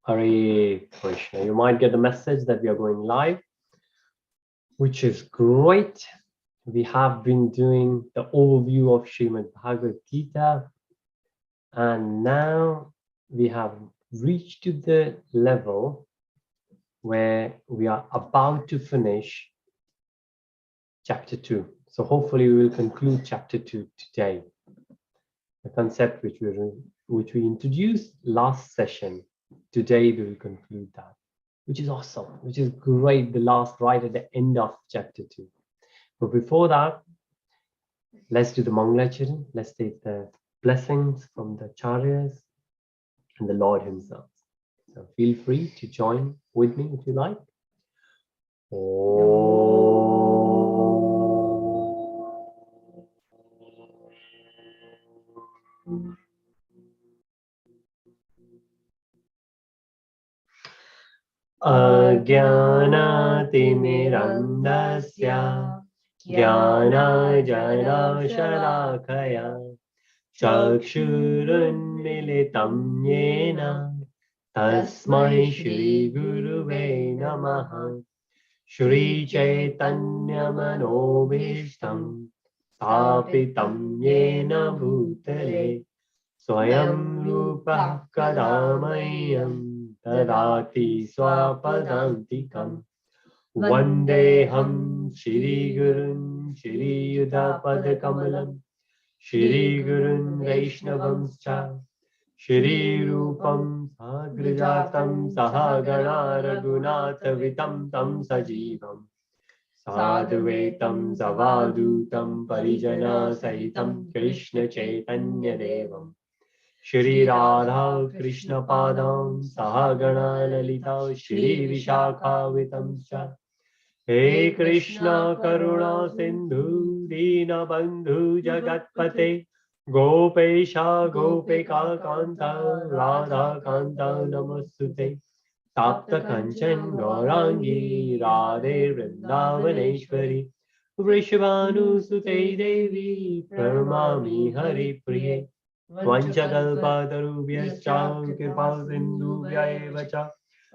Hare Krishna. You might get the message that we are going live, which is great. We have been doing the overview of Srimad Bhagavad-Gītā, and now we have reached to the level where we are about to finish chapter 2. So hopefully we will conclude chapter 2 today. The concept which we introduced last session, today we will conclude that, which is awesome, which is great, the last right at the end of chapter 2. But before that, let's do the Mangalacharan. Let's take the blessings from the Acharyas and the Lord himself. So feel free to join with me if you like. Ajnanatimirandasya Jnanajnashalakaya Chakshurunmilitam yena Tasmai Shri Guruve Namaha Shri Chaitanya Manobhishtam Stapitam yena bhutale Swayam Rupa Kadamayam Tadati Swapadantikam Vandeham Shri Gurun Shri Yudapada Kamalam Shri Gurun Vaishnavamscha Shri Rupam Sagrajatam Sahagana Raghunatha Vitam Tam Sajivam Sadhuvetam Savadutam Parijana Sahitam Krishna Chaitanya Devam Shri Radha Krishna Padam Sahagana Lalita Shri Vishakhavitam Cha He Krishna Karuna Sindhu Dina Bandhu Jagatpate Gopesha Gopika Kanta Radha Kanta Namastute Tapta Kanchan Gaurangi Radhe Vrindavaneshwari Vrishabhanu Sute Devi Pramami Hari Priye Vanchakalpatarubhyascha Kripa Sindhubhya eva cha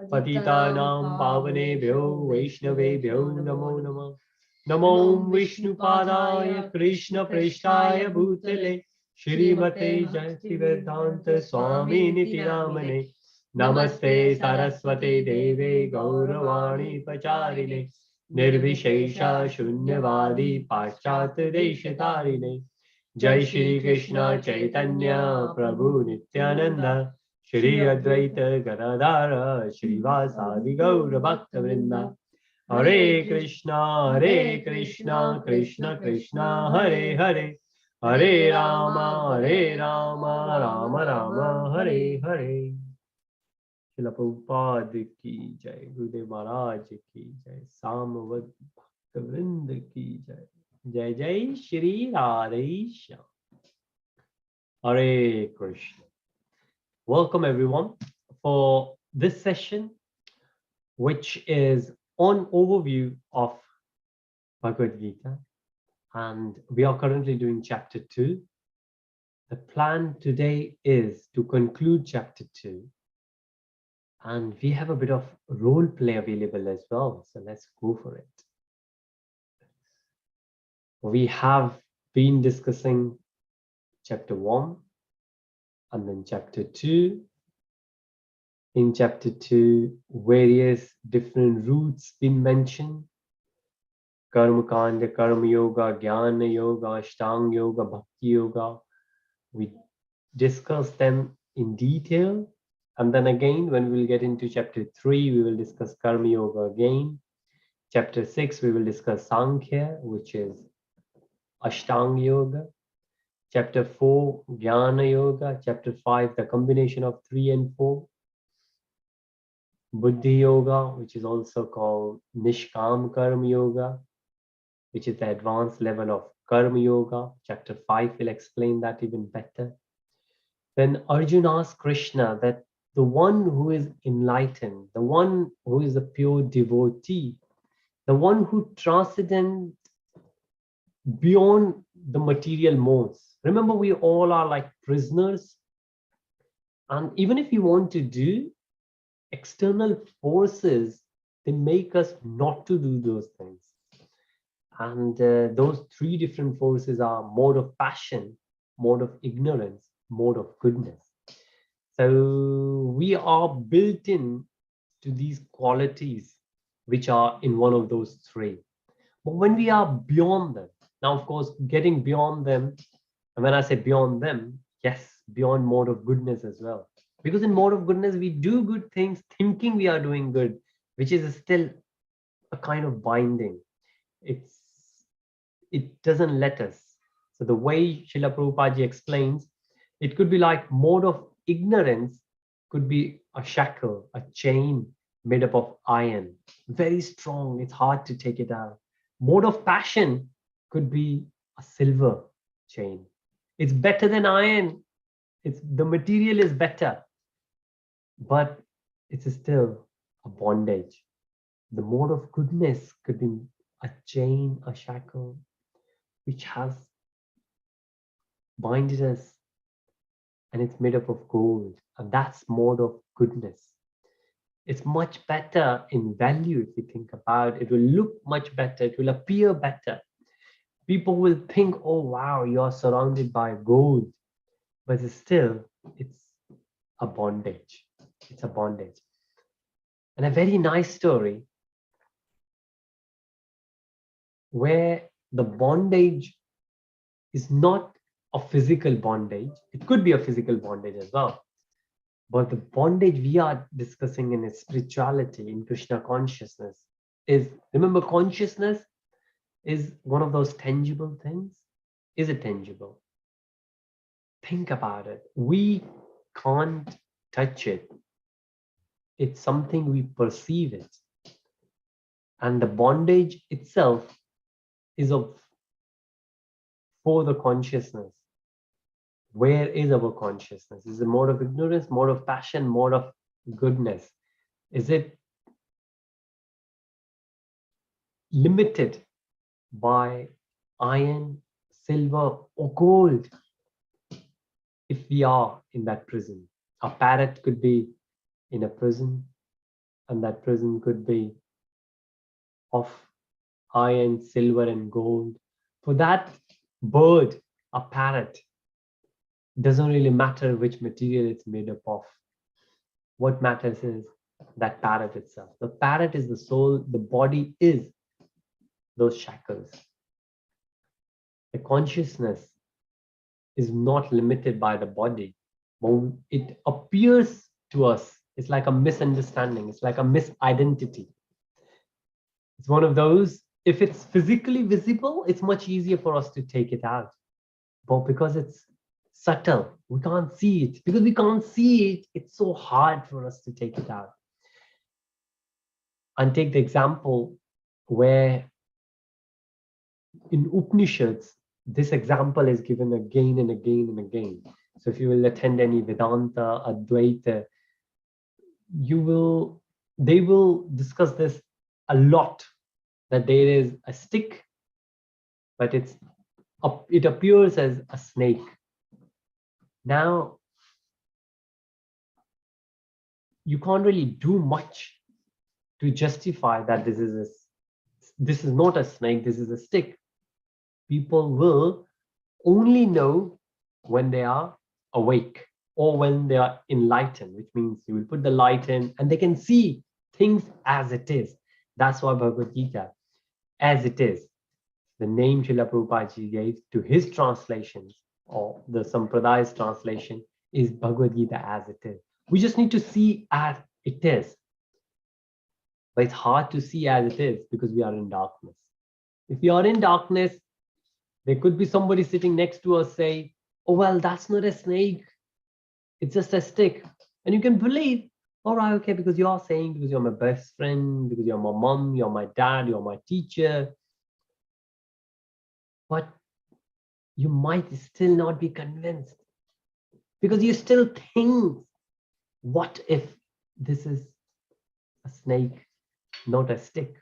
Patitanam Pavanebhyo Vaishnavebhyo Namo Namah Namo Vishnupadaya Krishna Preshtaya Bhutale Shrimate Jayativedanta Swami Nitiramane Namaste Saraswate Deve Gauravani Pacharine Nirvishesha Shunyavadi Paschat Deshatarine Jai Shri Krishna Chaitanya Prabhu Nityananda Shri Advaita Gadadhara Srivasadi Gaura Bhakta Vrinda Hare Krishna Krishna Krishna Hare Hare Hare Rama Rama Rama Hare Hare. Srila Prabhupada ki jai, Gurudev Maharaj ki jai, Samavad Bhakta Vrinda ki jai. Jai Jai Shri Radha. Hare Krishna. Welcome everyone for this session, which is on overview of Bhagavad-Gītā, and we are currently doing chapter 2. The plan today is to conclude chapter 2, and we have a bit of role play available as well, so let's go for it. We have been discussing chapter 1 and then chapter 2. In chapter 2, various different routes been mentioned. Karma Kanda, Karma Yoga, Jnana Yoga, Ashtanga Yoga, Bhakti Yoga. We discussed them in detail. And then again, when we'll get into chapter 3, we will discuss Karma Yoga again. Chapter 6, we will discuss Sankhya, which is Ashtanga Yoga. Chapter 4, Jnana Yoga. Chapter 5, the combination of 3 and 4. Buddhi Yoga, which is also called Nishkam Karma Yoga, which is the advanced level of Karma Yoga. Chapter 5 will explain that even better. Then Arjuna asked Krishna that the one who is enlightened, the one who is a pure devotee, the one who transcends beyond the material modes. Remember, we all are like prisoners. And even if you want to do external forces, they make us not to do those things. And those three different forces are mode of passion, mode of ignorance, mode of goodness. So we are built in to these qualities which are in one of those three. But when we are beyond them, now of course, getting beyond them, and when I say beyond them, yes, beyond mode of goodness as well. Because in mode of goodness, we do good things thinking we are doing good, which is still a kind of binding. It doesn't let us. So the way Srila Prabhupada ji explains, it could be like mode of ignorance could be a shackle, a chain made up of iron, very strong, it's hard to take it out. Mode of passion could be a silver chain. It's better than iron. The material is better, but it's still a bondage. The mode of goodness could be a chain, a shackle, which has binded us, and it's made up of gold, and that's mode of goodness. It's much better in value if you think about it. It will look much better, it will appear better. People will think, oh wow, you are surrounded by gold, but still it's a bondage. It's a bondage. And a very nice story where the bondage is not a physical bondage. It could be a physical bondage as well. But the bondage we are discussing in spirituality, in Krishna consciousness, is, remember, consciousness is one of those tangible things. Is it tangible? Think about it. We can't touch it. It's something we perceive it. And the bondage itself is for the consciousness. Where is our consciousness? Is it mode of ignorance, mode of passion, mode of goodness? Is it limited by iron, silver, or gold? If we are in that prison, a parrot could be in a prison, and that prison could be of iron, silver, and gold. For that bird, a parrot, doesn't really matter which material it's made up of. What matters is that parrot itself. The parrot is the soul, the body is those shackles. The consciousness is not limited by the body, but it appears to us, it's like a misunderstanding, it's like a misidentity. It's one of those, if it's physically visible, it's much easier for us to take it out. But because it's subtle, we can't see it. Because we can't see it, it's so hard for us to take it out. And take the example where in Upanishads, this example is given again and again and again. So if you will attend any Vedanta, Advaita, they will discuss this a lot, that there is a stick, but it appears as a snake. Now, you can't really do much to justify that this is not a snake, this is a stick. People will only know when they are awake or when they are enlightened, which means you will put the light in and they can see things as it is. That's why Bhagavad-Gītā, as it is, the name Srila Prabhupada ji gave to his translations, or the Sampraday's translation, is Bhagavad-Gītā as it is. We just need to see as it is. But it's hard to see as it is because we are in darkness. If we are in darkness, there could be somebody sitting next to us say, oh, well, that's not a snake. It's just a stick. And you can believe, all right, okay, because you are saying, because you're my best friend, because you're my mom, you're my dad, you're my teacher. But you might still not be convinced because you still think, what if this is a snake, not a stick?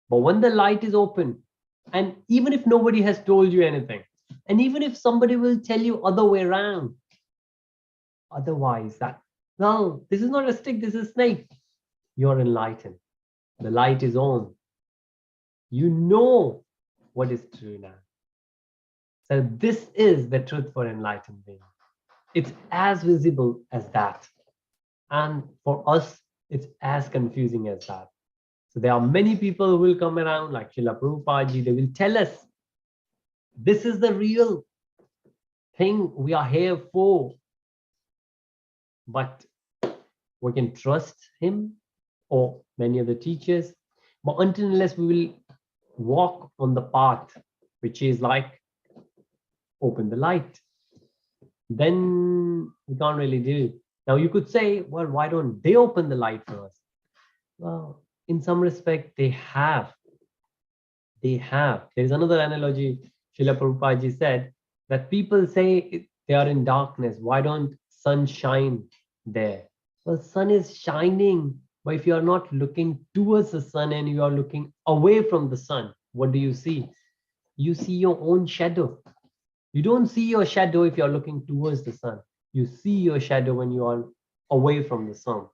But when the light is open, and even if nobody has told you anything, and even if somebody will tell you other way around, otherwise that No, this is not a stick, this is a snake. You're enlightened. The light is on. You know what is true now. So this is the truth for enlightened being. It's as visible as that. And for us, it's as confusing as that. So there are many people who will come around like Srila Prabhupada, they will tell us, this is the real thing we are here for. But we can trust him or many other teachers. But until and unless we will walk on the path, which is like open the light, then we can't really do it. Now you could say, well, why don't they open the light for us? Well, in some respect, they have. They have. There's another analogy. Srila Prabhupada said that people say they are in darkness. Why don't sun shine there? Well, sun is shining, but if you are not looking towards the sun and you are looking away from the sun, what do you see? You see your own shadow. You don't see your shadow if you're looking towards the sun. You see your shadow when you are away from the sun.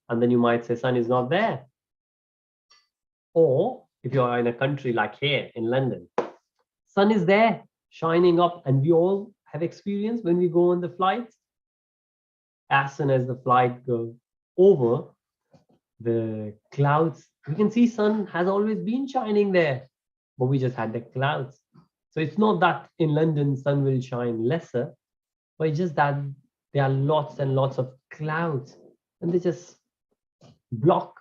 And then you might say, sun is not there. Or if you are in a country like here in London, sun is there, shining up, and we all have experience when we go on the flights. As soon as the flight goes over the clouds, we can see sun has always been shining there, but we just had the clouds. So it's not that in London sun will shine lesser, but it's just that there are lots and lots of clouds and they just block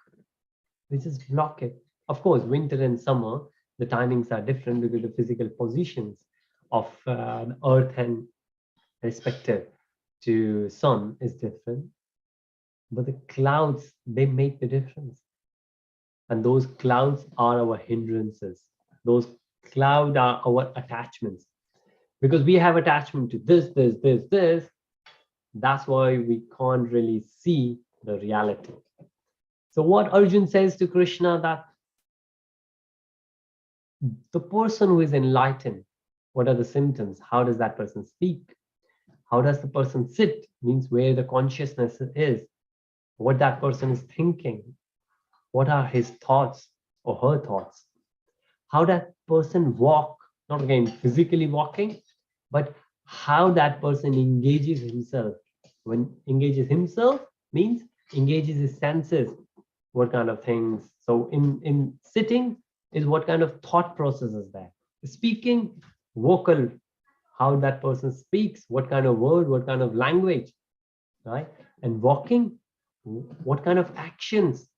it. Of course, winter and summer, the timings are different because the physical positions of the earth and respective to sun is different. But the clouds, they make the difference. And those clouds are our hindrances. Those clouds are our attachments. Because we have attachment to this. That's why we can't really see the reality. So what Arjun says to Krishna, that the person who is enlightened, what are the symptoms? How does that person speak? How does the person sit? Means where the consciousness is, what that person is thinking, what are his thoughts or her thoughts, how that person walk, not again physically walking, but how that person engages himself. When engages himself means engages his senses, what kind of things. So in sitting is what kind of thought process is there. Speaking, vocal, how that person speaks, what kind of word, what kind of language, right? And walking, what kind of actions.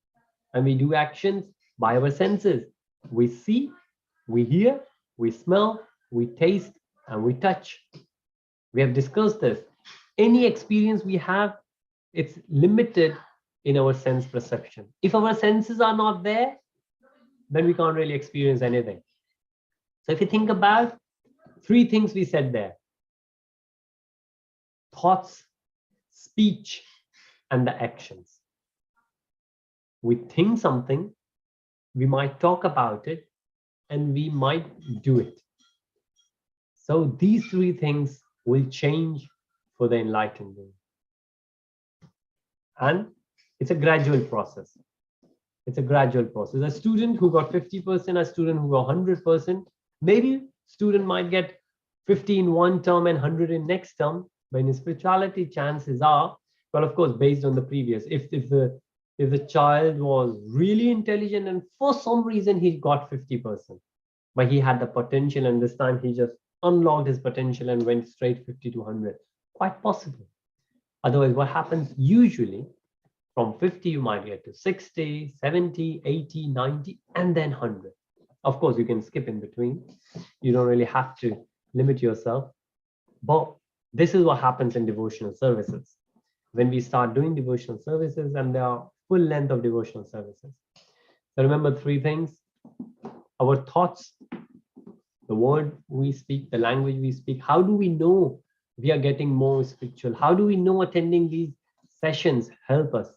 And we do actions by our senses. We see, we hear, we smell, we taste, and we touch. We have discussed this. Any experience we have, it's limited in our sense perception. If our senses are not there, then we can't really experience anything. So if you think about three things we said there: thoughts, speech, and the actions. We think something, we might talk about it, and we might do it. So these three things will change for the enlightened being. And it's a gradual process. It's a gradual process. A student who got 50%, a student who got 100%, maybe student might get 50 in one term and 100 in next term. But in spirituality, chances are, well, of course, based on the previous, if the child was really intelligent and for some reason he got 50%, but he had the potential and this time he just unlocked his potential and went straight 50 to 100, quite possible. Otherwise, what happens usually, from 50 you might get to 60, 70, 80, 90, and then 100. Of course, you can skip in between. You don't really have to limit yourself. But this is what happens in devotional services. When we start doing devotional services, and there are full length of devotional services. So remember three things: our thoughts, the word we speak, the language we speak. How do we know we are getting more spiritual? How do we know attending these sessions help us?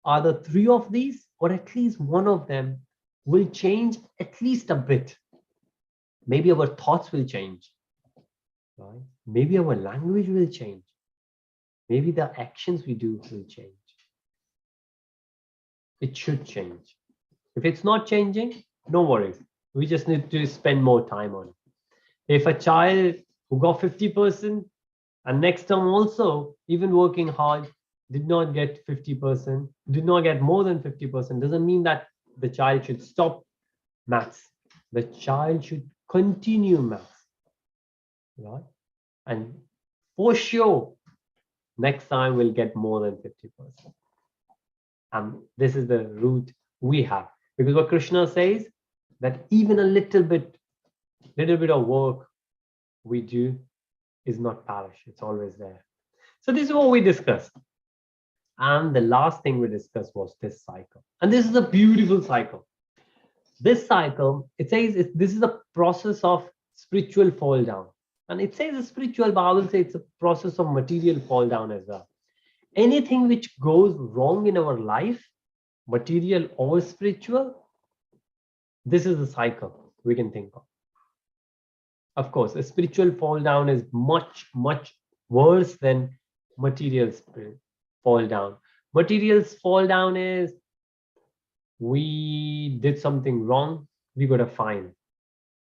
Are the three of these, or at least one of them, will change at least a bit? Maybe our thoughts will change, right? Maybe our language will change. maybe the actions we do will change. It should change. If it's not changing, no worries. We just need to spend more time on it. If a child who got 50% and next term also, even working hard, did not get 50%, did not get more than 50%, doesn't mean that the child should stop maths. The child should continue maths, right? And for sure, next time we'll get more than 50%. And this is the route we have. Because what Krishna says, that even a little bit of work we do is not perish. It's always there. So this is what we discussed. And the last thing we discussed was this cycle. And this is a beautiful cycle. This cycle, it says this is a process of spiritual fall down. And it says a spiritual, but I will say it's a process of material fall down as well. Anything which goes wrong in our life, material or spiritual, this is the cycle we can think of. Of course, a spiritual fall down is much, much worse than material fall down. Materials fall down is we did something wrong, we got a fine,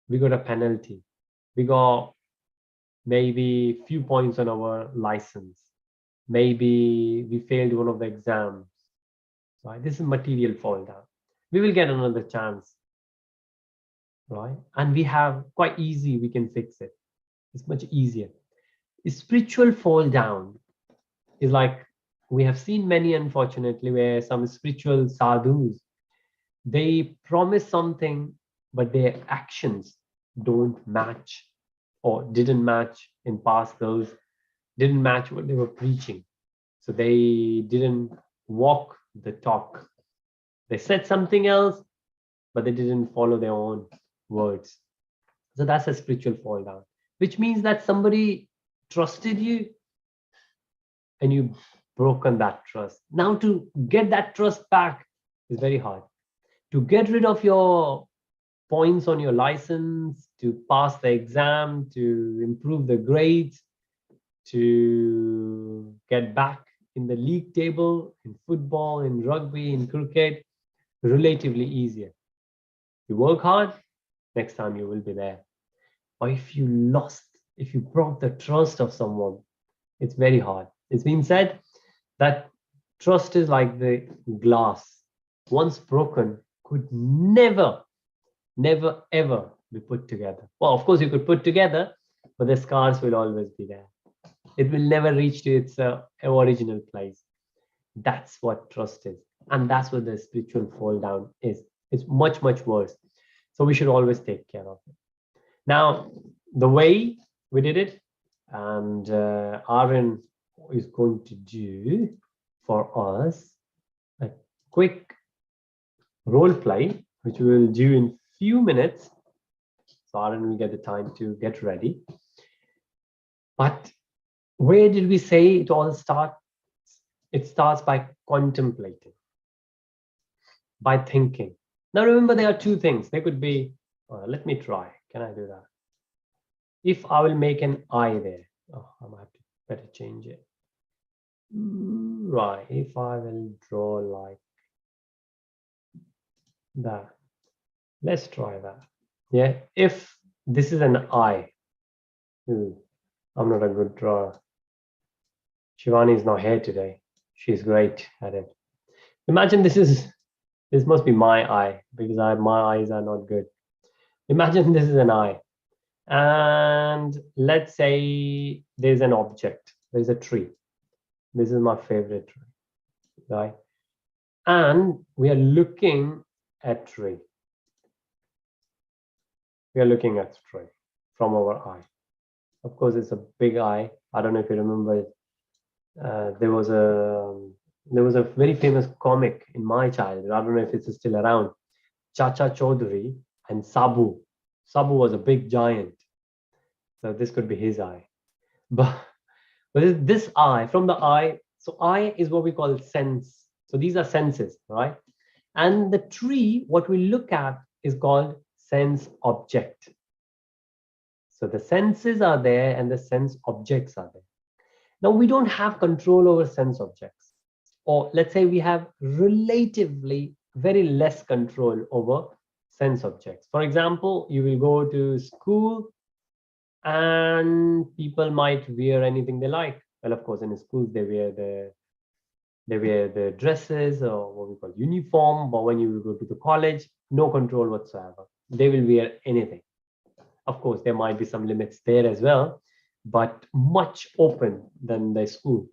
we got a penalty, we got maybe few points on our license, maybe we failed one of the exams, right? This is material fall down. We will get another chance, right? And we have quite easy, we can fix it. It's much easier. A spiritual fall down is like, we have seen many, unfortunately, where some spiritual sadhus, they promise something, but their actions don't match or didn't match in past, those didn't match what they were preaching. So they didn't walk the talk. They said something else, but they didn't follow their own words. So that's a spiritual fall down, which means that somebody trusted you and you broken that trust. Now to get that trust back is very hard. To get rid of your points on your license, to pass the exam, to improve the grades, to get back in the league table, in football, in rugby, in cricket, relatively easier. You work hard, next time you will be there. Or if you broke the trust of someone, it's very hard. It's been said that trust is like the glass. Once broken, could never, ever be put together. Well, of course, you could put together, but the scars will always be there. It will never reach to its original place. That's what trust is. And that's what the spiritual fall down is. It's much, much worse. So we should always take care of it. Now, the way we did it, and Aaron is going to do for us a quick role play, which we will do in few minutes. So Aaron will get the time to get ready. But where did we say it all starts? It starts by contemplating, by thinking. Now remember, there are two things. There could be, let me try. Can I do that? If I will make an I there, I might have to better change it. Right, if I will draw like that. Let's try that. Yeah, if this is an I. I'm not a good drawer. Shivani is not here today. She's great at it. Imagine this must be my eye, because my eyes are not good. Imagine this is an eye. And let's say there's an object. There's a tree. This is my favorite tree, right? And we are looking at tree. We are looking at tree from our eye. Of course, it's a big eye. I don't know if you remember it. There was a very famous comic in my childhood. I don't know if it's still around. Chacha Chaudhary and Sabu. Sabu was a big giant. So this could be his eye. But this eye, from the eye, so eye is what we call sense. So these are senses, right? And the tree, what we look at is called sense object. So the senses are there and the sense objects are there. Now, we don't have control over sense objects, or let's say we have relatively very less control over sense objects. For example, you will go to school and people might wear anything they like. Well, of course, in schools they wear the dresses, or what we call uniform. But when you go to the college, no control whatsoever. They will wear anything. Of course, there might be some limits there as well, but much open than the school.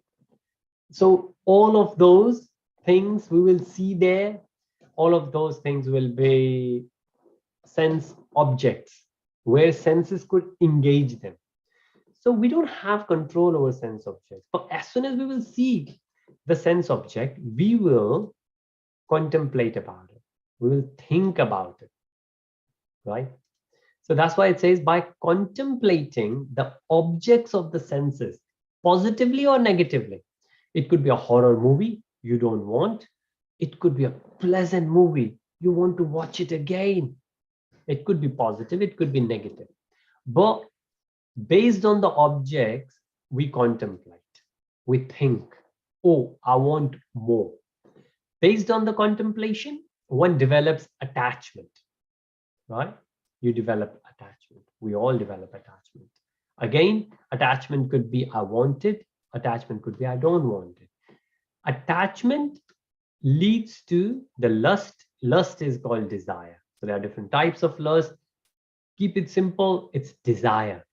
So all of those things we will see there, all of those things will be sense objects where senses could engage them. So we don't have control over sense objects. But as soon as we will see the sense object, we will contemplate about it. We will think about it, right? So that's why it says by contemplating the objects of the senses, positively or negatively. It could be a horror movie you don't want. It could be a pleasant movie you want to watch it again. It could be positive, it could be negative. But based on the objects, we contemplate, we think, oh, I want more. Based on the contemplation, one develops attachment, right? You develop attachment. We all develop attachment. Again, attachment could be I want it. Attachment could be I don't want it. Attachment leads to the lust. Lust is called desire. So there are different types of lust. Keep it simple. It's desire.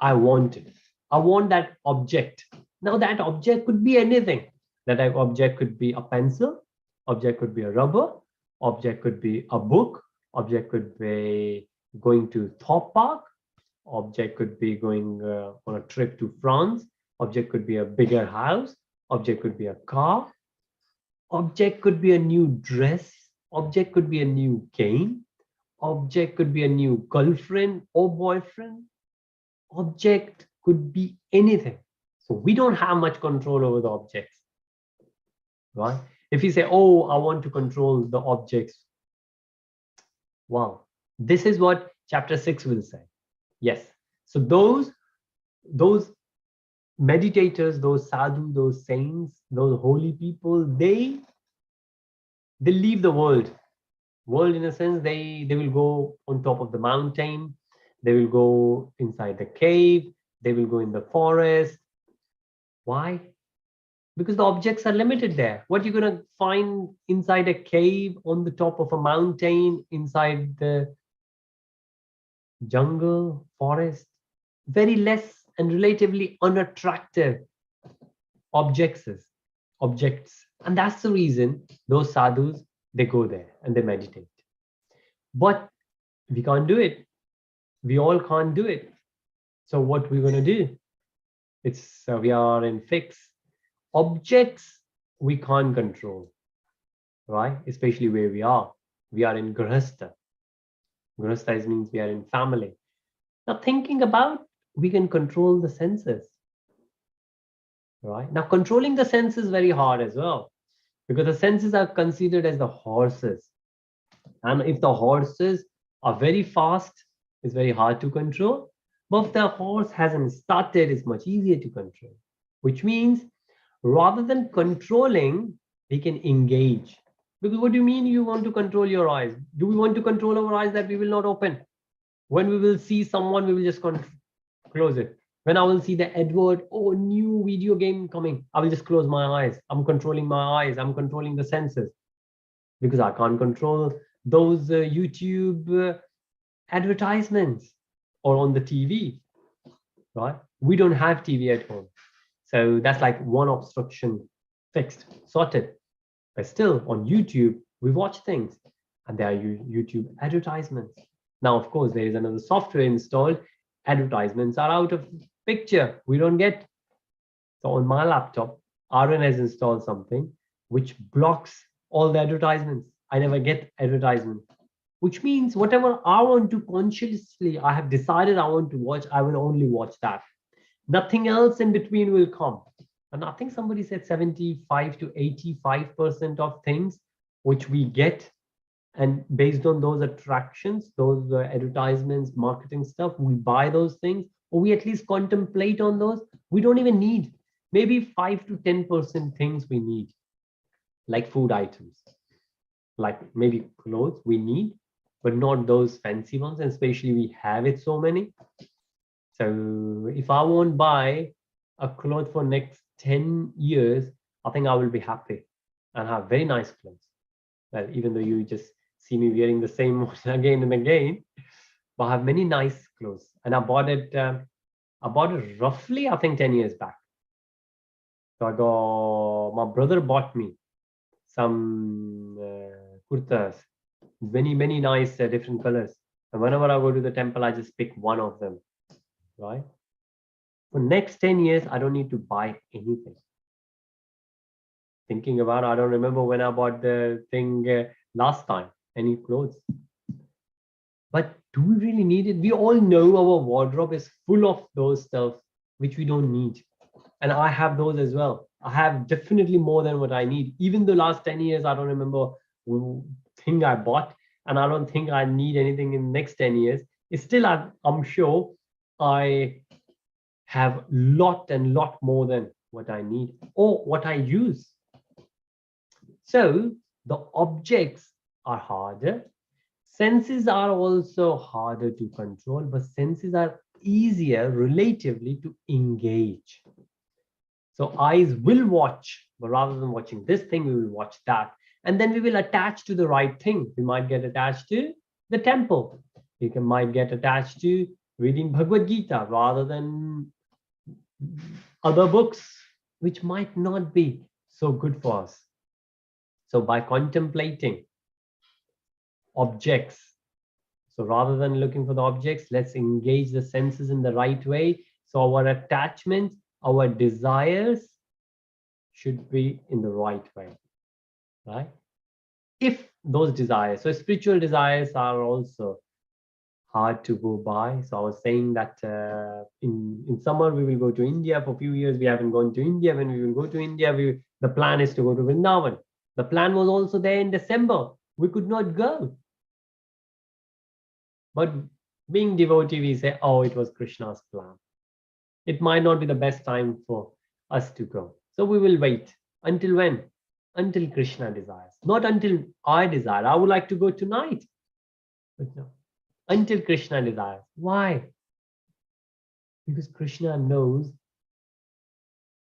I want it. I want that object. Now that object could be anything. That object could be a pencil. Object could be a rubber. Object could be a book. Object could be going to Thorpe Park. Object could be going on a trip to France. Object could be a bigger house. Object could be a car. Object could be a new dress. Object could be a new game. Object could be a new girlfriend or boyfriend. Object could be anything. So we don't have much control over the objects, right? If you say, oh, I want to control the objects. Wow. This is what chapter 6 will say. Yes. So those meditators, those sadhu, those saints, those holy people, they leave the world in a sense. They will go on top of the mountain, they will go inside the cave, they will go in the forest. Why? Because the objects are limited there. What you're going to find inside a cave, on the top of a mountain, inside the jungle, forest? Very less and relatively unattractive objects. And that's the reason those sadhus, they go there and they meditate. But we can't do it. We all can't do it. So what we're going to do? We are in fix. Objects we can't control, right? Especially where we are. We are in grihastha. Grihastha means we are in family. Now thinking about, we can control the senses, right? Now controlling the senses is very hard as well, because the senses are considered as the horses. And if the horses are very fast, it's very hard to control. But if the horse hasn't started, it's much easier to control. Which means rather than controlling, we can engage. Because what do you mean you want to control your eyes? Do we want to control our eyes that we will not open? When we will see someone, we will just close it. When I will see the advert, oh, new video game coming, I will just close my eyes. I'm controlling my eyes. I'm controlling the senses. Because I can't control those YouTube advertisements or on the TV, right? We don't have TV at home. So that's like one obstruction fixed, sorted. But still on YouTube, we watch things and there are YouTube advertisements. Now, of course, there is another software installed. Advertisements are out of picture. We don't get. So on my laptop, Aaron has installed something which blocks all the advertisements. I never get advertisements, which means whatever I want to consciously, I have decided I want to watch, I will only watch that. Nothing else in between will come. And I think somebody said 75 to 85% of things which we get, and based on those attractions, those advertisements, marketing stuff, we buy those things, or we at least contemplate on those. We don't even need. maybe 5 to 10% things we need, like food items, like maybe clothes we need, but not those fancy ones, and especially we have it so many. So if I won't buy a cloth for next 10 years, I think I will be happy and have very nice clothes. Well, even though you just see me wearing the same one again and again, but I have many nice clothes. And I bought it roughly, I think 10 years back. So my brother bought me some kurtas, many nice different colors. And whenever I go to the temple, I just pick one of them, right? For next 10 years, I don't need to buy anything. Thinking about, I don't remember when I bought the thing last time, any clothes. But do we really need it? We all know our wardrobe is full of those stuff which we don't need. And I have those as well. I have definitely more than what I need. Even the last 10 years, I don't remember thing I bought, and I don't think I need anything in the next 10 years. It's still, I'm sure I have lot more than what I need or what I use. So the objects are harder. Senses are also harder to control, but senses are easier relatively to engage. So eyes will watch, but rather than watching this thing, we will watch that. And then we will attach to the right thing. We might get attached to the temple. Might get attached to reading Bhagavad-Gītā rather than other books, which might not be so good for us. So by contemplating objects, so rather than looking for the objects, let's engage the senses in the right way. So our attachment, our desires should be in the right way, right? If those desires, so spiritual desires are also hard to go by. So I was saying that in summer we will go to India. For a few years we haven't gone to India. When we will go to India, the plan is to go to Vrindavan. The plan was also there in December. We could not go. But being devotee, we say, oh, it was Krishna's plan. It might not be the best time for us to go. So we will wait. Until when? Until Krishna desires. Not until I desire. I would like to go tonight. But no. Until Krishna desires. Why? Because Krishna knows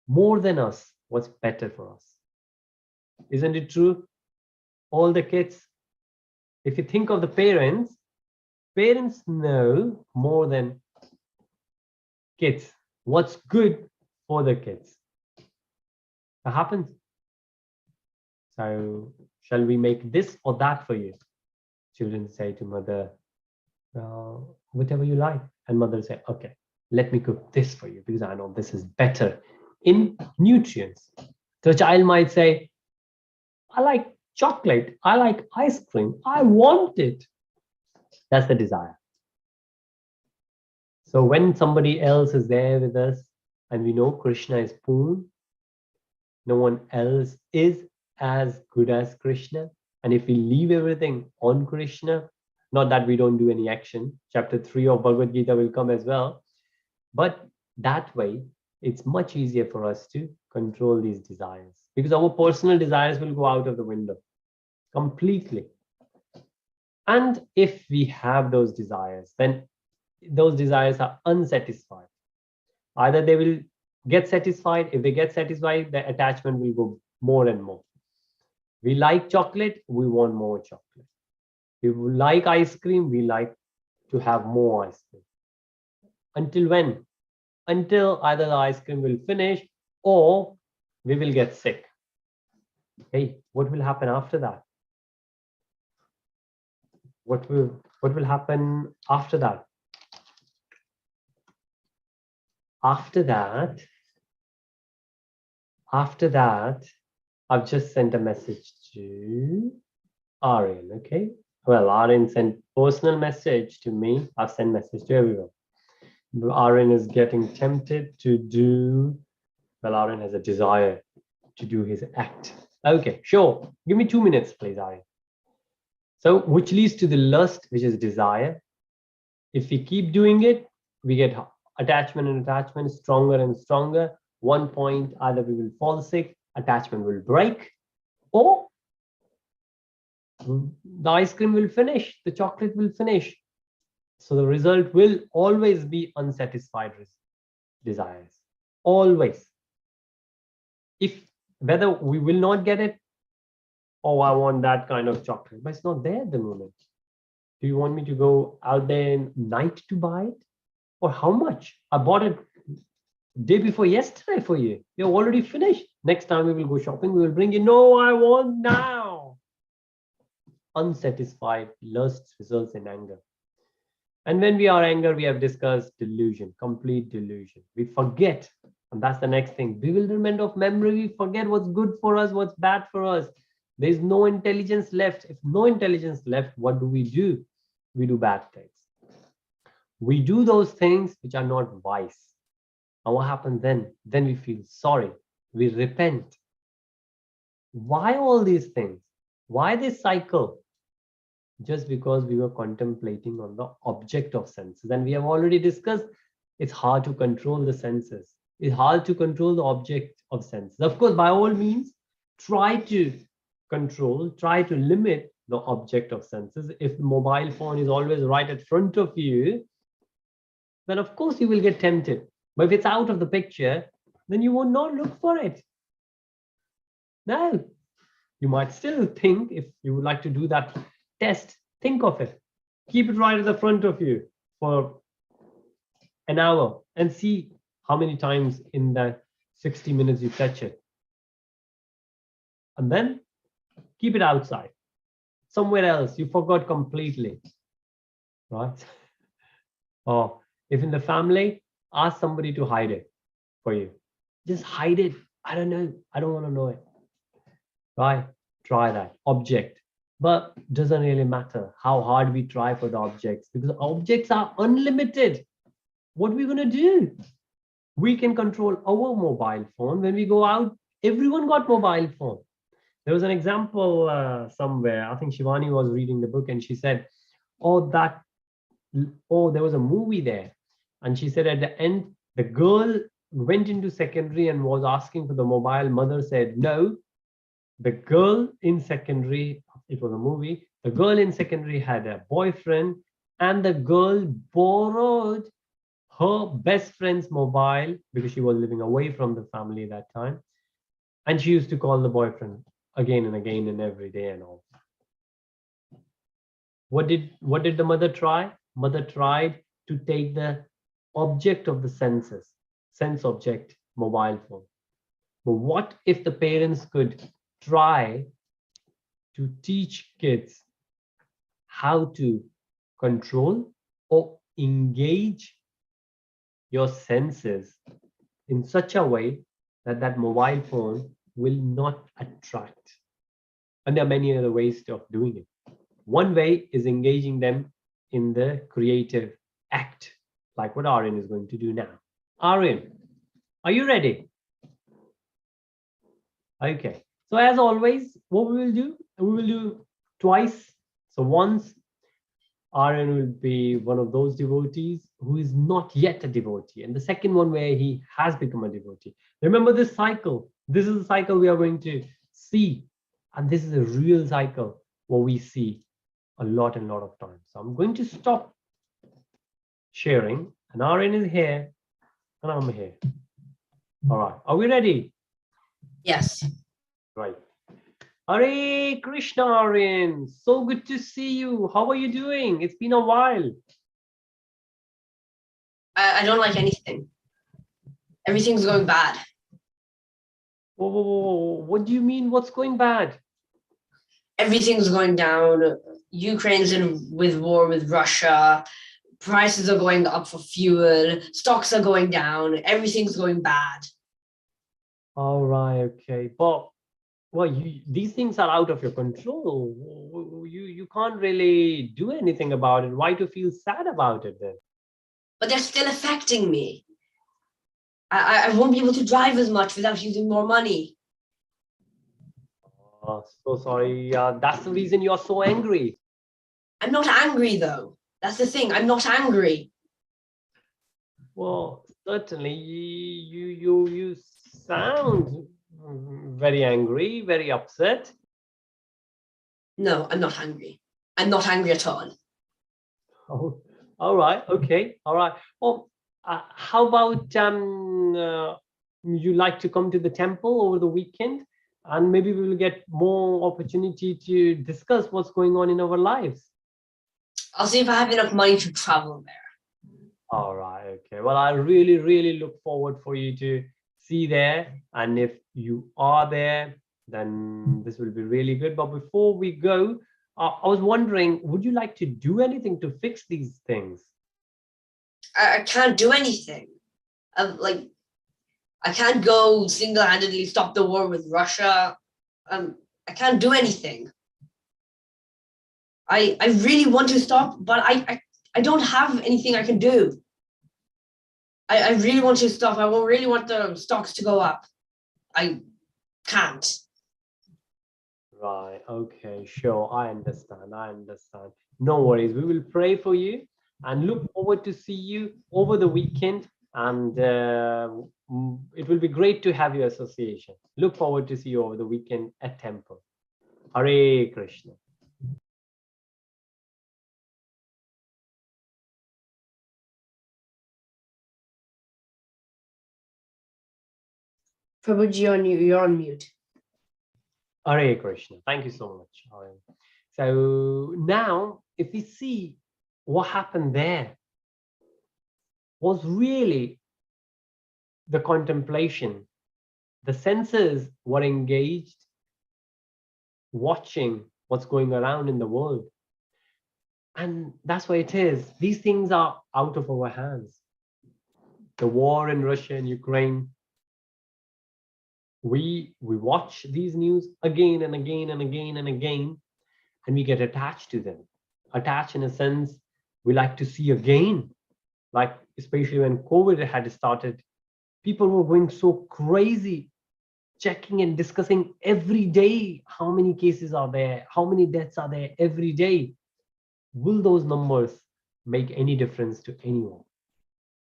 more than us what's better for us. Isn't it true? All the kids, if you think of the parents know more than kids what's good for the kids. That happens. So shall we make this or that for you? Children say to mother, whatever you like. And mother say, okay, let me cook this for you because I know this is better in nutrients. So a child might say, I like chocolate, I like ice cream, I want it. That's the desire. So when somebody else is there with us and we know Krishna is Poon, no one else is as good as Krishna. And if we leave everything on Krishna, not that we don't do any action, chapter 3 of Bhagavad-Gītā will come as well, but that way it's much easier for us to control these desires because our personal desires will go out of the window completely. And if we have those desires, then those desires are unsatisfied. Either they will get satisfied. If they get satisfied, the attachment will go more and more. We like chocolate, we want more chocolate. If we like ice cream, we like to have more ice cream. Until when? Until either the ice cream will finish or we will get sick. Hey, what will happen after that? What will happen after that? After that, I've just sent a message to Aryan, okay? Well, Aryan sent personal message to me. I've sent message to everyone. Aryan is getting tempted to do, well, Aryan has a desire to do his act. Okay, sure. Give me 2 minutes, please, Aryan. So, which leads to the lust, which is desire. If we keep doing it, we get attachment and attachment stronger and stronger. one point, either we will fall sick, attachment will break, or the ice cream will finish, the chocolate will finish. So the result will always be unsatisfied desires. Always. If whether we will not get it, oh, I want that kind of chocolate, but it's not there at the moment. Do you want me to go out there in night to buy it? Or how much? I bought it day before yesterday for you. You're already finished. Next time we will go shopping, we will bring you. No, I want now. Unsatisfied lust results in anger. And when we are angry, we have discussed delusion, complete delusion. We forget. And that's the next thing. Bewilderment of memory. We forget what's good for us, what's bad for us. There's no intelligence left. If no intelligence left, what do? We do bad things. We do those things which are not wise. And what happens then? Then we feel sorry. We repent. Why all these things? Why this cycle? Just because we were contemplating on the object of senses. And we have already discussed, it's hard to control the senses. It's hard to control the object of senses. Of course, by all means, try to control, try to limit the object of senses. If the mobile phone is always right in front of you, then of course you will get tempted. But if it's out of the picture, then you will not look for it. No, you might still think, if you would like to do that test, think of it. Keep it right at the front of you for an hour and see how many times in the 60 minutes you touch it. And then keep it outside. Somewhere else, you forgot completely. Right? Or if in the family, ask somebody to hide it for you. Just hide it. I don't know. I don't want to know it. Right? Try that. Object. But doesn't really matter how hard we try for the objects, because objects are unlimited. What are we going to do? We can control our mobile phone. When we go out, everyone got mobile phone. There was an example somewhere. I think Shivani was reading the book and she said, oh, there was a movie there. And she said at the end, the girl went into secondary and was asking for the mobile. Mother said, no. The girl in secondary, it was a movie, the girl in secondary had a boyfriend and the girl borrowed her best friend's mobile because she was living away from the family that time. And she used to call the boyfriend again and again and every day and all. What did the mother try? Mother tried to take the object of the senses, sense object, mobile phone. But what if the parents could try to teach kids how to control or engage your senses in such a way that that mobile phone will not attract? And there are many other ways of doing it. One way is engaging them in the creative act, like what Aryan is going to do now. Aryan, are you ready? Okay. So as always, what we will do twice. So once, Aryan will be one of those devotees who is not yet a devotee. And the second one where he has become a devotee. Remember this cycle. This is the cycle we are going to see. And this is a real cycle what we see a lot and lot of times. So I'm going to stop sharing. And Aryan is here and I'm here. All right. Are we ready? Yes. Right. Hare Krishna, Aryan. So good to see you. How are you doing? It's been a while. I don't like anything. Everything's going bad. Whoa, whoa, whoa. What do you mean? What's going bad? Everything's going down. Ukraine's in with war with Russia. Prices are going up for fuel. Stocks are going down. Everything's going bad. All right. Okay. But well, these things are out of your control. You can't really do anything about it. Why to feel sad about it then? But they're still affecting me. I won't be able to drive as much without using more money. So sorry. That's the reason you're so angry. I'm not angry though. That's the thing. I'm not angry. Well, Certainly, you sound very angry, very upset. No, I'm not angry. I'm not angry at all. Oh, all right, okay, all right. Well, how about you like to come to the temple over the weekend, and maybe we will get more opportunity to discuss what's going on in our lives. I'll see if I have enough money to travel there. All right, okay. Well, I really, really look forward for you to see there. And if you are there, then this will be really good. But before we go, I was wondering, would you like to do anything to fix these things? I can't do anything. I can't go single-handedly stop the war with Russia. I can't do anything. I really want to stop, but I don't have anything I can do. I really want to stop. I really want the stocks to go up. I can't. Right, okay, sure. I understand. I understand. No worries. We will pray for you and look forward to see you over the weekend. And it will be great to have your association. Look forward to see you over the weekend at temple. Hare Krishna. Prabhuji, you're on mute. Hare Krishna. Thank you so much. So now, if we see what happened there, was really the contemplation. The senses were engaged, watching what's going around in the world. And that's why it is. These things are out of our hands. The war in Russia and Ukraine, we watch these news again and again and again and again, and we get attached to them. Attached in a sense, we like to see again, like especially when COVID had started, people were going so crazy, checking and discussing every day how many cases are there, how many deaths are there every day. Will those numbers make any difference to anyone?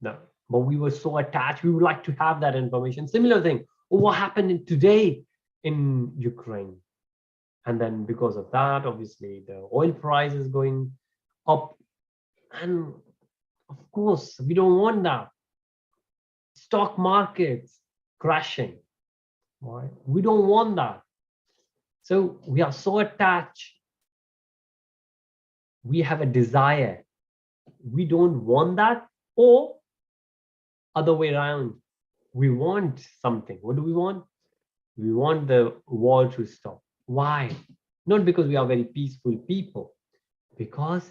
No. But we were so attached, we would like to have that information. Similar thing, what happened today in Ukraine? And then because of that, obviously the oil price is going up. And of course, we don't want that. Stock markets crashing, right? We don't want that. So we are so attached. We have a desire. We don't want that, or other way around. We want something. What do we want? We want the war to stop. Why? Not because we are very peaceful people, because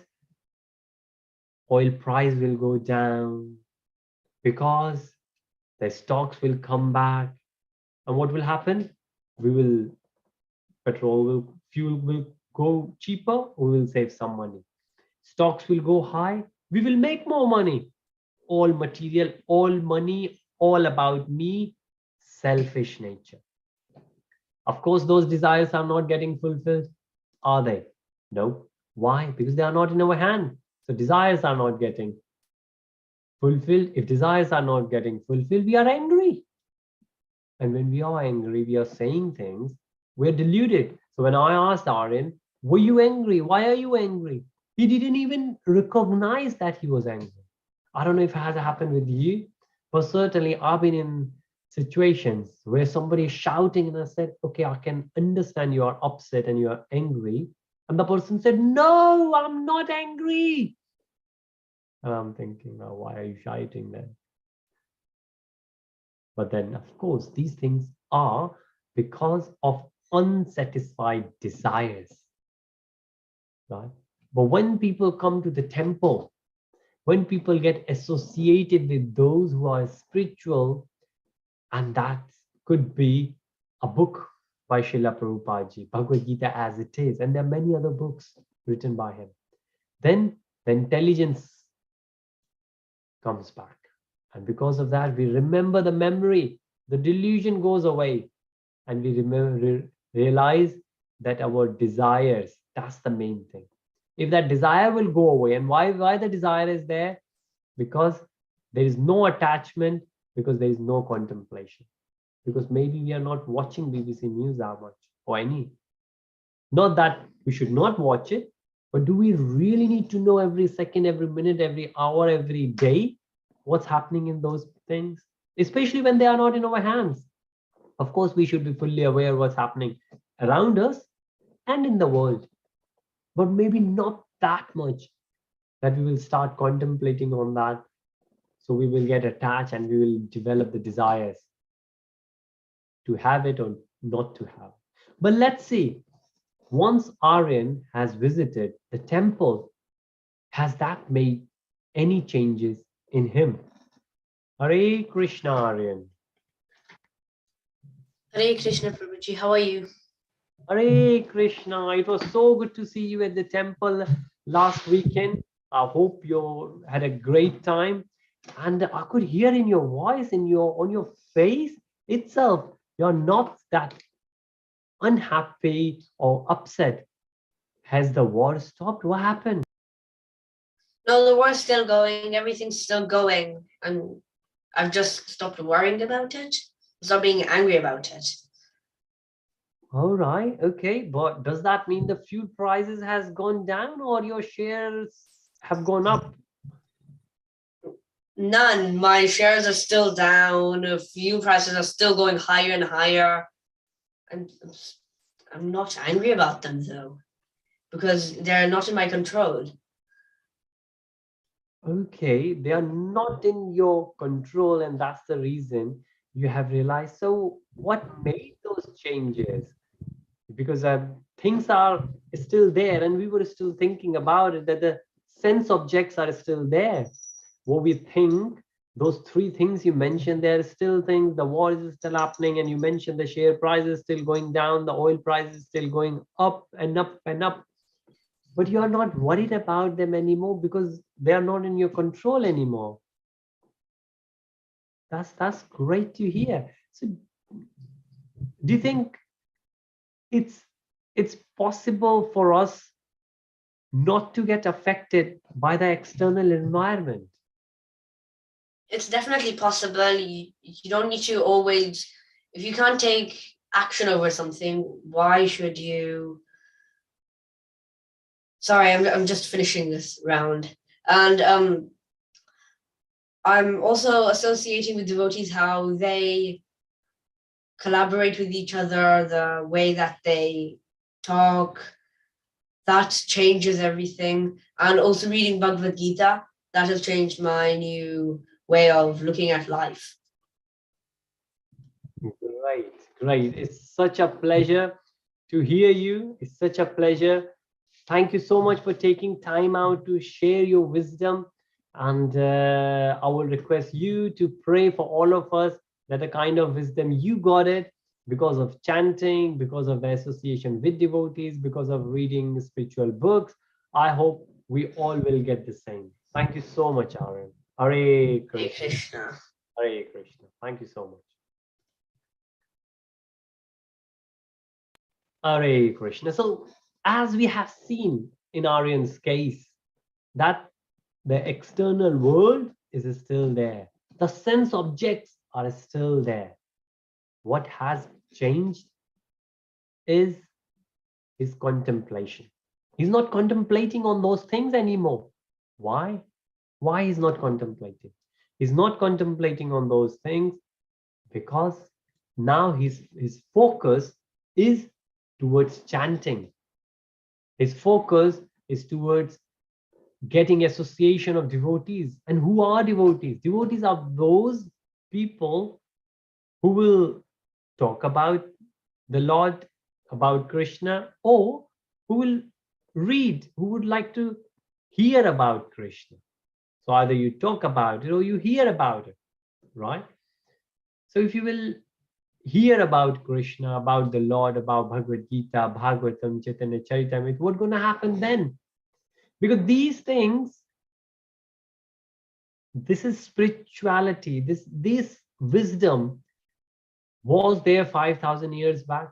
oil price will go down, because the stocks will come back. And what will happen? Fuel will go cheaper, we will save some money. Stocks will go high, we will make more money. All material, all money, all about me, selfish nature. Of course, those desires are not getting fulfilled, are they? No. Why? Because they are not in our hand. So desires are not getting fulfilled. If desires are not getting fulfilled, we are angry. And when we are angry, we are saying things, we're deluded. So when I asked Aryan, were you angry? Why are you angry? He didn't even recognize that he was angry. I don't know if it has happened with you, but certainly I've been in situations where somebody is shouting and I said, okay, I can understand you are upset and you are angry. And the person said, no, I'm not angry. And I'm thinking, now, why are you shouting then? But then, of course, these things are because of unsatisfied desires, right? But when people come to the temple, when people get associated with those who are spiritual, and that could be a book by Srila Prabhupada ji, Bhagavad-Gītā as it is, and there are many other books written by him, then the intelligence comes back. And because of that, we remember the memory, the delusion goes away, and we realize that our desires, that's the main thing. If that desire will go away, and why the desire is there? Because There is no attachment because there is no contemplation. Because maybe we are not watching BBC News that much or any. Not that we should not watch it, but do we really need to know every second, every minute, every hour, every day what's happening in those things? Especially when they are not in our hands. Of course, we should be fully aware of what's happening around us and in the world, but maybe not that much that we will start contemplating on that. So we will get attached and we will develop the desires to have it or not to have. But let's see, once Aryan has visited the temple, has that made any changes in him? Hare Krishna, Aryan. Hare Krishna, Prabhuji. How are you? Hare Krishna. It was so good to see you at the temple last weekend. I hope you had a great time. And I could hear in your voice, on your face itself, you're not that unhappy or upset. Has the war stopped? What happened? No, the war's still going. Everything's still going. And I've just stopped worrying about it. Stop being angry about it. All right, okay, but does that mean the fuel prices has gone down or your shares have gone up? None. My shares are still down. Fuel prices are still going higher and higher. I'm not angry about them though, because they're not in my control. Okay, they are not in your control, and that's the reason you have realized. So, what made those changes? Because things are still there, and we were still thinking about it, that the sense objects are still there. What we think, those three things you mentioned, there are still things, the war is still happening, and you mentioned the share price is still going down, the oil price is still going up and up and up. But you are not worried about them anymore because they are not in your control anymore. That's great to hear. So do you think it's possible for us not to get affected by the external environment? It's definitely possible. You don't need to always, if you can't take action over something, why should you? Sorry, I'm just finishing this round. And I'm also associating with devotees how they collaborate with each other, the way that they talk, that changes everything. And also reading Bhagavad-Gītā, that has changed my new way of looking at life. Great, great. It's such a pleasure to hear you. It's such a pleasure. Thank you so much for taking time out to share your wisdom. And I will request you to pray for all of us that the kind of wisdom you got it because of chanting, because of the association with devotees, because of reading spiritual books. I hope we all will get the same. Thank you so much, Aryan. Hare Krishna. Hare Krishna. Hare Krishna. Thank you so much. Hare Krishna. So, as we have seen in Aryan's case, that the external world is still there. The sense objects are still there. What has changed is his contemplation. He's not contemplating on those things anymore. Why? Why he's not contemplating? He's not contemplating on those things because now his focus is towards chanting. His focus is towards getting association of devotees. And who are devotees? Devotees are those people who will talk about the Lord, about Krishna, or who will read, who would like to hear about Krishna. So either you talk about it or you hear about it, right? So if you will hear about Krishna, about the Lord, about Bhagavad-Gītā, Bhagavatam, Chaitanya Charitamrita, what's going to happen then? Because these things, this is spirituality, this wisdom was there 5,000 years back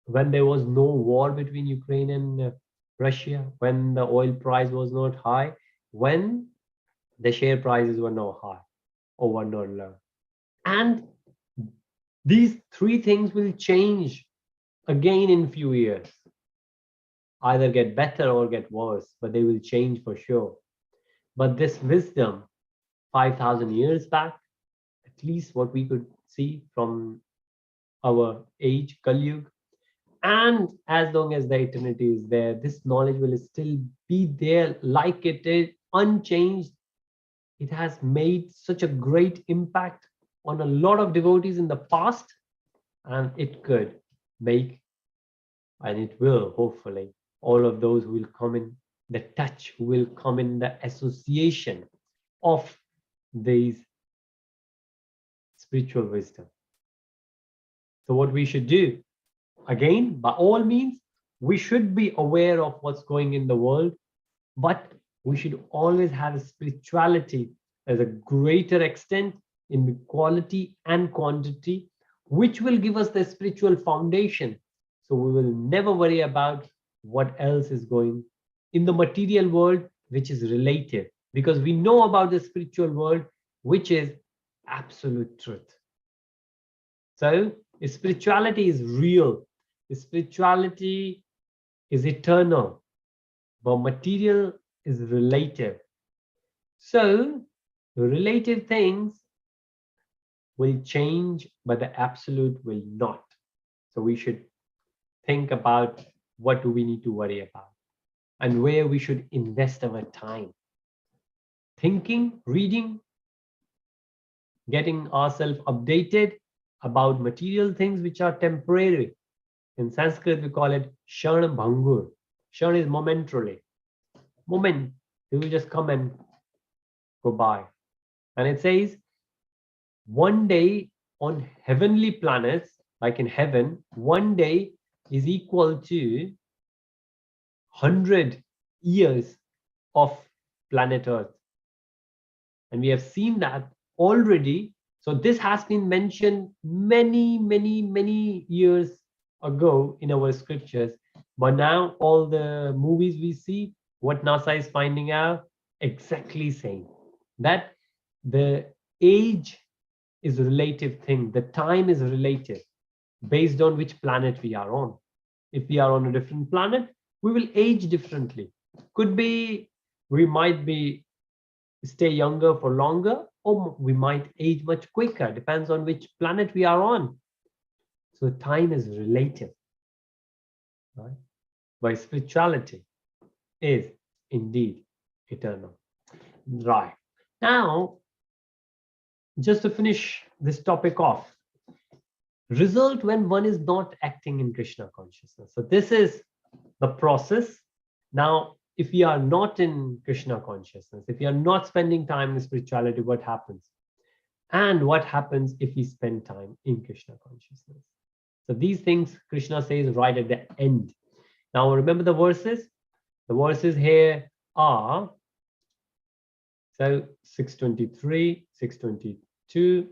when there was no war between Ukraine and Russia, when the oil price was not high, when the share prices were not high or were not low. And these three things will change again in few years, either get better or get worse, but they will change for sure. But this wisdom 5,000 years back, at least what we could see from our age, Kali Yuga, and as long as the eternity is there, this knowledge will still be there like it is, unchanged. It has made such a great impact on a lot of devotees in the past, and it could make, and it will hopefully, all of those who will come in the touch, who will come in the association of these spiritual wisdom. So what we should do, again, by all means, we should be aware of what's going in the world, but we should always have a spirituality as a greater extent in quality and quantity, which will give us the spiritual foundation. So we will never worry about what else is going in the material world, which is relative, because we know about the spiritual world, which is absolute truth. So spirituality is real, spirituality is eternal, but material is relative. So relative things will change, but the absolute will not. So we should think about what do we need to worry about and where we should invest our time. Thinking, reading, getting ourselves updated about material things which are temporary. In Sanskrit, we call it Sharna Bhangur. Sharna is momentarily. Moment, it will just come and go by. And it says, one day on heavenly planets, like in heaven, one day is equal to 100 years of planet Earth. And we have seen that already. So this has been mentioned many years ago in our scriptures. But now all the movies we see, what NASA is finding out, exactly saying that the age is a relative thing. The time is relative based on which planet we are on. If we are on a different planet, we will age differently. Could be we might be stay younger for longer, or we might age much quicker, depends on which planet we are on. So time is relative, right? But spirituality is indeed eternal. Right. Now, just to finish this topic off, result when one is not acting in Krishna consciousness. So this is the process. Now, if we are not in Krishna consciousness, if we are not spending time in spirituality, what happens? And what happens if we spend time in Krishna consciousness? So these things Krishna says right at the end. Now remember the verses? The verses here are, so 623, 622,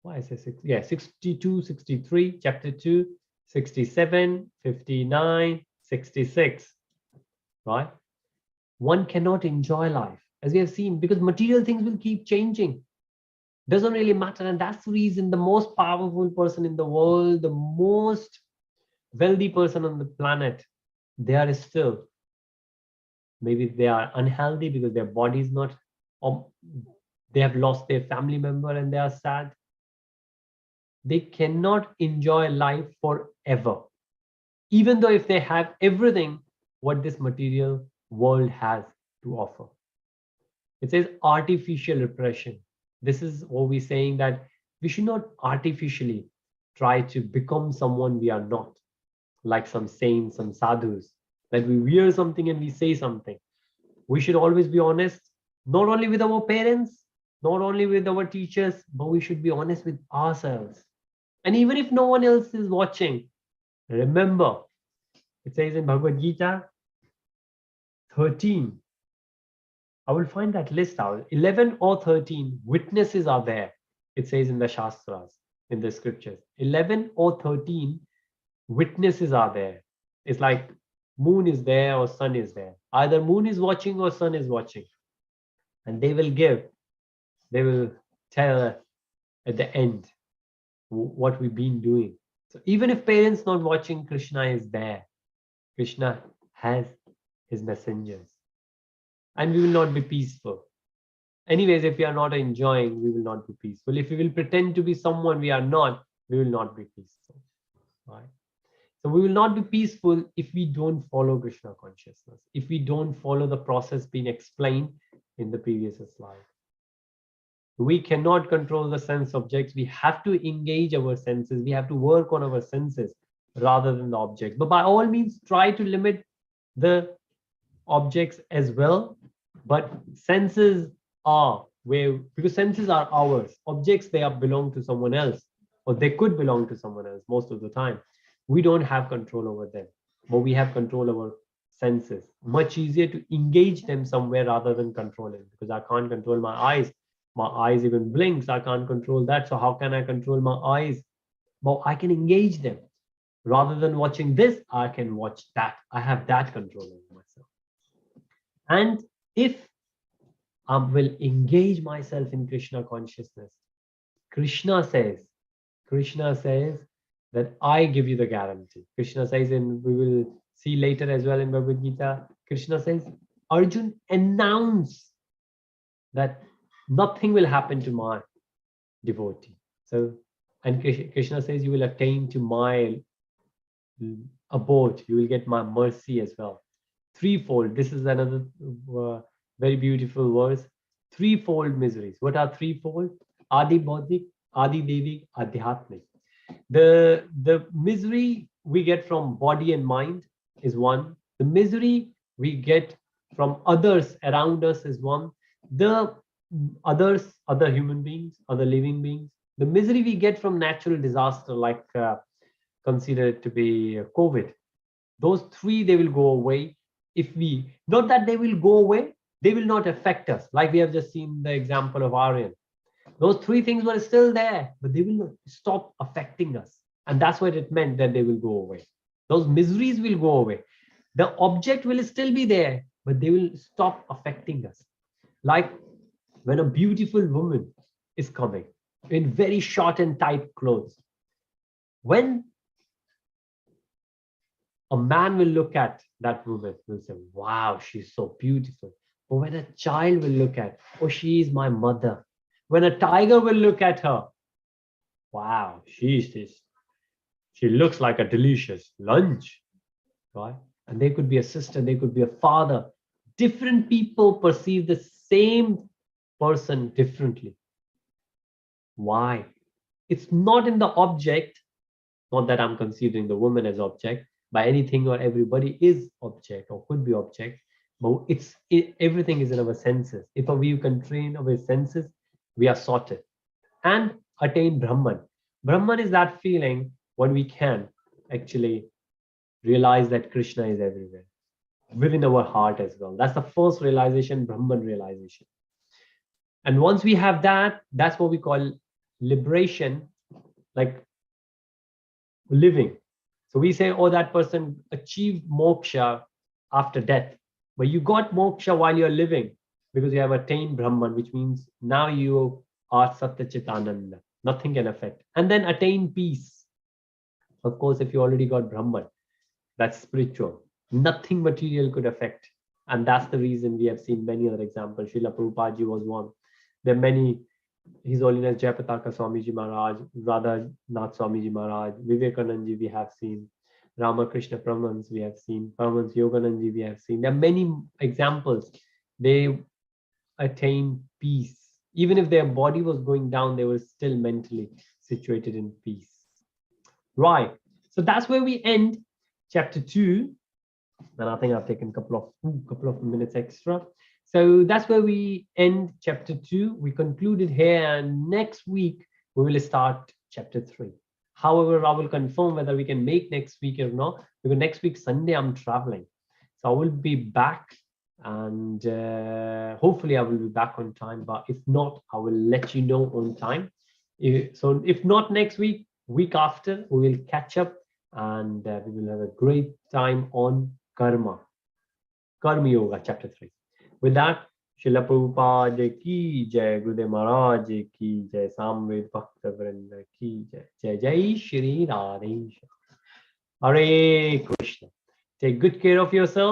why I say 6? Yeah, 62, 63, chapter 2, 67, 59, 66, right? One cannot enjoy life, as we have seen, because material things will keep changing. Doesn't really matter. And that's the reason the most powerful person in the world, the most wealthy person on the planet, they are still, maybe they are unhealthy because their body is not, or they have lost their family member and they are sad. They cannot enjoy life forever, even though if they have everything what this material world has to offer. It says artificial repression. This is what we're saying, that we should not artificially try to become someone we are not, like some saints, some sadhus, that we wear something and we say something. We should always be honest, not only with our parents, not only with our teachers, but we should be honest with ourselves. And even if no one else is watching, remember, it says in Bhagavad-Gītā 13, I will find that list out, 11 or 13 witnesses are there. It says in the Shastras, in the scriptures, 11 or 13 witnesses are there. It's like moon is there or sun is there. Either moon is watching or sun is watching. and they will tell us at the end what we've been doing. So even if parents not watching, Krishna is there. Krishna has his messengers, and we will not be peaceful. Anyways, if we are not enjoying, we will not be peaceful. If we will pretend to be someone we are not, we will not be peaceful. Right? So we will not be peaceful if we don't follow Krishna consciousness, if we don't follow the process being explained in the previous slide. We cannot control the sense objects. We have to engage our senses. We have to work on our senses rather than the objects. But by all means, try to limit the objects as well. But senses are where, because senses are ours. Objects, they belong to someone else, or they could belong to someone else most of the time. We don't have control over them, but we have control over senses. Much easier to engage them somewhere rather than controlling, because I can't control my eyes. My eyes even blinks. I can't control that. So how can I control my eyes? But I can engage them. Rather than watching this, I can watch that. I have that control over myself. And if I will engage myself in Krishna consciousness, Krishna says that I give you the guarantee. Krishna says, and we will see later as well in Bhagavad-Gītā, Krishna says, Arjun, announce that nothing will happen to my devotee. So, and Krishna says, you will attain to my abode, you will get my mercy as well. Threefold. This is another very beautiful verse. Threefold miseries. What are threefold? Adi Bauddhik, Adi Devik, Adhyatmik. The misery we get from body and mind is one. The misery we get from others around us is one. The others, other human beings, other living beings. The misery we get from natural disaster, like consider it to be COVID. Those three, they will go away if we, not that they will go away, they will not affect us. Like we have just seen the example of Aryan. Those three things were still there, but they will not stop affecting us. And that's what it meant, that they will go away. Those miseries will go away. The object will still be there, but they will stop affecting us. Like when a beautiful woman is coming in very short and tight clothes, when a man will look at that woman, will say, wow, she's so beautiful. But when a child will look at, oh, she is my mother. When a tiger will look at her, wow, she looks like a delicious lunch, right? And they could be a sister, they could be a father. Different people perceive the same person differently. Why? It's not in the object, not that I'm considering the woman as object, by anything or everybody is object or could be object, but everything is in our senses. If we can train our senses, we are sorted and attain Brahman. Brahman is that feeling when we can actually realize that Krishna is everywhere, within our heart as well. That's the first realization, Brahman realization. And once we have that, that's what we call liberation, like living. So we say, oh, that person achieved moksha after death, but you got moksha while you're living because you have attained Brahman, which means now you are Satya Chitananda. Nothing can affect. And then attain peace. Of course, if you already got Brahman, that's spiritual. Nothing material could affect. And that's the reason we have seen many other examples. Srila Prabhupada ji was one. There are many, His Holiness Jayapataka Swamiji Maharaj, Radha Nath Swamiji Maharaj, Vivekanand ji we have seen, Ramakrishna Paramhans we have seen, Paramhans Yoganand ji we have seen. There are many examples. They attain peace. Even if their body was going down, they were still mentally situated in peace. Right. So that's where we end chapter 2. And I think I've taken a couple of minutes extra. So that's where we end chapter 2. We concluded here, and next week we will start chapter 3. However, I will confirm whether we can make next week or not, because next week Sunday I'm traveling. So I will be back, and hopefully I will be back on time. But if not, I will let you know on time. So if not next week, week after, we will catch up, and we will have a great time on Karma Yoga chapter 3. With that, Srila Prabhupada ki jai, Gurudev Maharaj ki jai, Samved Bhakta Vrinda ki jai. Jai Jai Shri Radhe. Hare Krishna. Take good care of yourself.